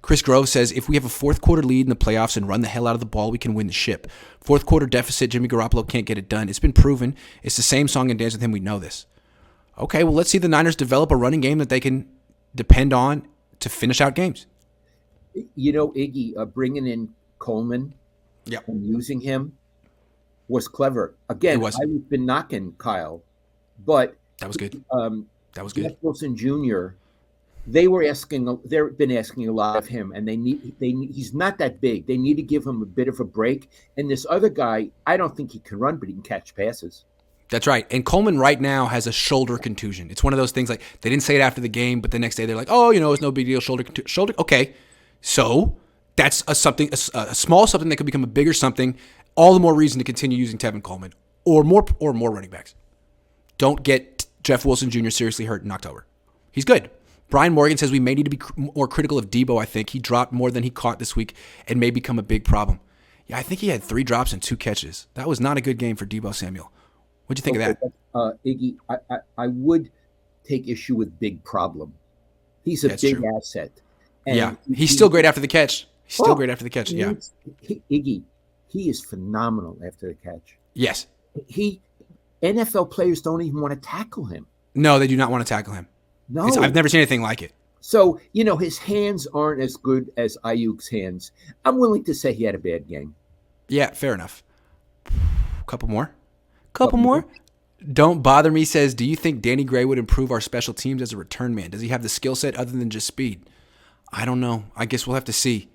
Chris Grove says, if we have a fourth quarter lead in the playoffs and run the hell out of the ball, we can win the ship. Fourth quarter deficit, Jimmy Garoppolo can't get it done. It's been proven. It's the same song and dance with him. We know this. Okay, well, let's see the Niners develop a running game that they can depend on to finish out games. Iggy, bringing in Coleman and using him was clever. Again, I've been knocking Kyle, but that was good. That was Jeff good. Wilson Jr., they've been asking a lot of him, and he's not that big. They need to give him a bit of a break. And this other guy, I don't think he can run, but he can catch passes. That's right. And Coleman right now has a shoulder contusion. It's one of those things like they didn't say it after the game, but the next day they're like, oh, it's no big deal. Shoulder. Okay. So that's a small something that could become a bigger something. All the more reason to continue using Tevin Coleman or more running backs. Don't get Jeff Wilson Jr. seriously hurt in October. He's good. Brian Morgan says we may need to be more critical of Deebo. I think he dropped more than he caught this week and may become a big problem. Yeah, I think he had 3 drops and 2 catches. That was not a good game for Deebo Samuel. What'd you think of that? Iggy, I would take issue with big problem. He's a big asset. And he's still great after the catch. Yeah. Iggy, he is phenomenal after the catch. Yes. NFL players don't even want to tackle him. No, they do not want to tackle him. No. I've never seen anything like it. So, his hands aren't as good as Ayuk's hands. I'm willing to say he had a bad game. Yeah, fair enough. Couple more. Don't Bother Me says, do you think Danny Gray would improve our special teams as a return man? Does he have the skill set other than just speed? I don't know. I guess we'll have to see.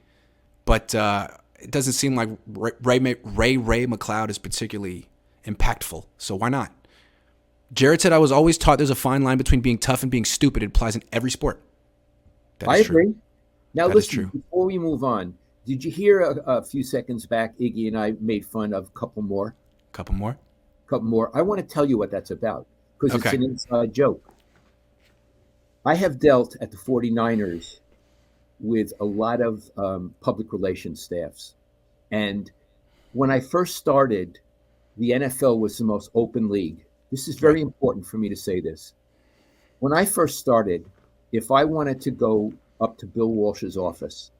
But it doesn't seem like Ray McLeod is particularly impactful. So why not? Jared said, I was always taught there's a fine line between being tough and being stupid. It applies in every sport. I agree. True. Now, listen, before we move on, did you hear a few seconds back, Iggy and I made fun of a couple more? Couple more. I want to tell you what that's about because it's an inside joke. I have dealt at the 49ers with a lot of public relations staffs. And when I first started, the NFL was the most open league. This is very important for me to say this. When I first started, if I wanted to go up to Bill Walsh's office,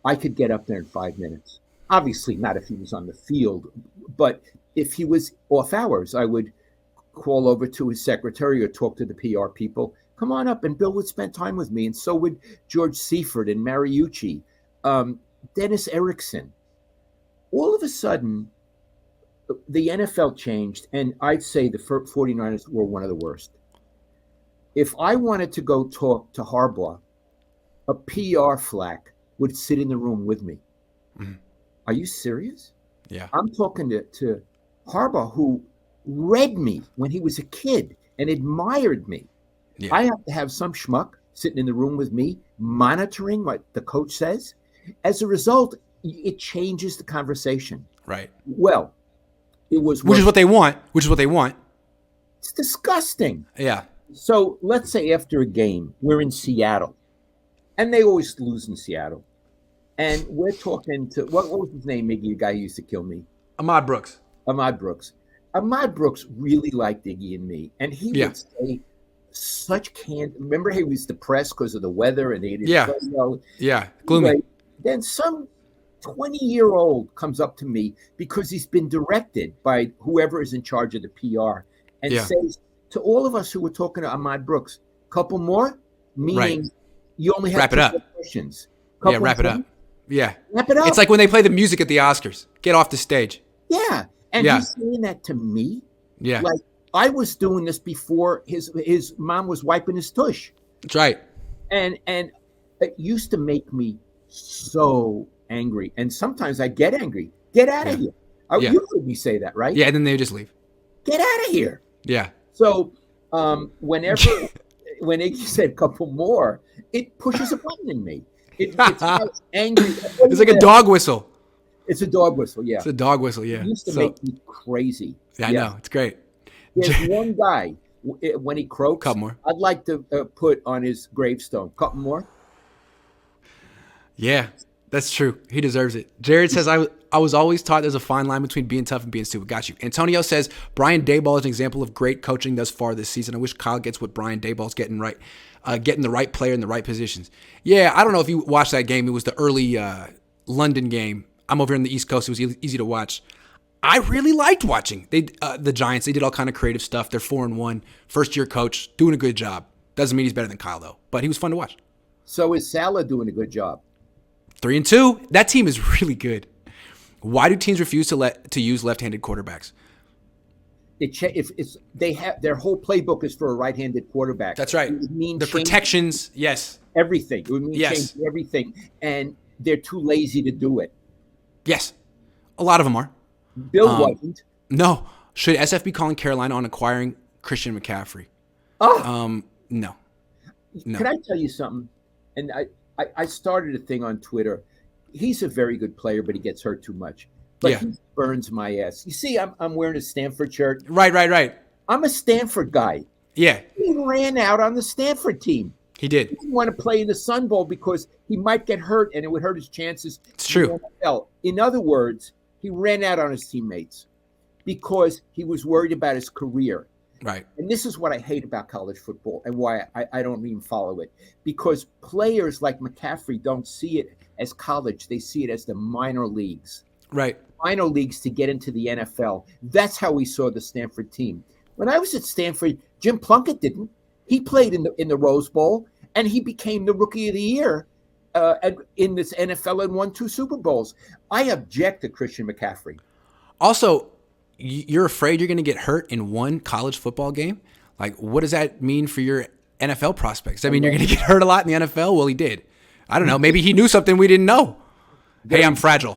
I could get up there in 5 minutes. Obviously not if he was on the field, but if he was off hours, I would call over to his secretary or talk to the PR people. Come on up, and Bill would spend time with me, and so would George Seifert and Mariucci, Dennis Erickson. All of a sudden, the NFL changed, and I'd say the 49ers were one of the worst. If I wanted to go talk to Harbaugh, a PR flack would sit in the room with me. Mm-hmm. Are you serious? Yeah. I'm talking to Harbaugh, who read me when he was a kid and admired me. Yeah. I have to have some schmuck sitting in the room with me, monitoring what the coach says. As a result, it changes the conversation. Right. Well, it was... Which is what they want. It's disgusting. Yeah. So let's say after a game, we're in Seattle. And they always lose in Seattle. And we're talking to... What was his name, Iggy, the guy who used to kill me? Ahmad Brooks. Ahmad Brooks really liked Iggy and me. And he would say such canned... Remember he was depressed because of the weather and he didn't play well. Yeah, gloomy. Anyway, then some 20-year-old comes up to me because he's been directed by whoever is in charge of the PR and says to all of us who were talking to Ahmad Brooks, couple more, meaning you only have wrap it up. Questions. Wrap it up. Yeah. Wrap it up. It's like when they play the music at the Oscars. Get off the stage. Yeah. And he's saying that to me. Yeah. Like I was doing this before his mom was wiping his tush. That's right. And it used to make me so angry. And sometimes I get angry. Get out of here. You heard me say that, right? Yeah, and then they just leave. Get out of here. Yeah. So when Iggy said a couple more, it pushes a button in me. It's angry. It's like a dog whistle. It's a dog whistle, yeah. It's a dog whistle, yeah. It used to make me crazy. Yeah, I know. It's great. There's one guy, when he croaks, couple more. I'd like to put on his gravestone. Couple more? Yeah. That's true. He deserves it. Jared says, I was always taught there's a fine line between being tough and being stupid. Got you. Antonio says, Brian Daboll is an example of great coaching thus far this season. I wish Kyle gets what Brian Daboll's getting right. Getting the right player in the right positions. Yeah, I don't know if you watched that game. It was the early London game. I'm over here on the East Coast. It was easy to watch. I really liked watching the Giants. They did all kind of creative stuff. They're 4-1. First-year coach, doing a good job. Doesn't mean he's better than Kyle, though. But he was fun to watch. So is Salah doing a good job? 3-2. That team is really good. Why do teams refuse to use left-handed quarterbacks? If they have their whole playbook is for a right-handed quarterback. That's right. The protections, yes. Everything. It would mean change everything, and they're too lazy to do it. Yes, a lot of them are. Bill wasn't. No. Should SF be calling Carolina on acquiring Christian McCaffrey? No. Can I tell you something? And I started a thing on Twitter. He's a very good player, but he gets hurt too much. But he burns my ass. You see, I'm wearing a Stanford shirt. Right. I'm a Stanford guy. Yeah. He ran out on the Stanford team. He did. He didn't want to play in the Sun Bowl because he might get hurt and it would hurt his chances. It's true. In other words, he ran out on his teammates because he was worried about his career. Right. And this is what I hate about college football and why I don't even follow it. Because players like McCaffrey don't see it as college. They see it as the minor leagues. Right. Minor leagues to get into the NFL. That's how we saw the Stanford team. When I was at Stanford, Jim Plunkett didn't. He played in the Rose Bowl, and he became the Rookie of the Year in this NFL and won 2 Super Bowls. I object to Christian McCaffrey. Also, you're afraid you're going to get hurt in one college football game? Like, what does that mean for your NFL prospects? Does that mean you're going to get hurt a lot in the NFL? Well, he did. I don't know. Maybe he knew something we didn't know. Hey, I'm fragile.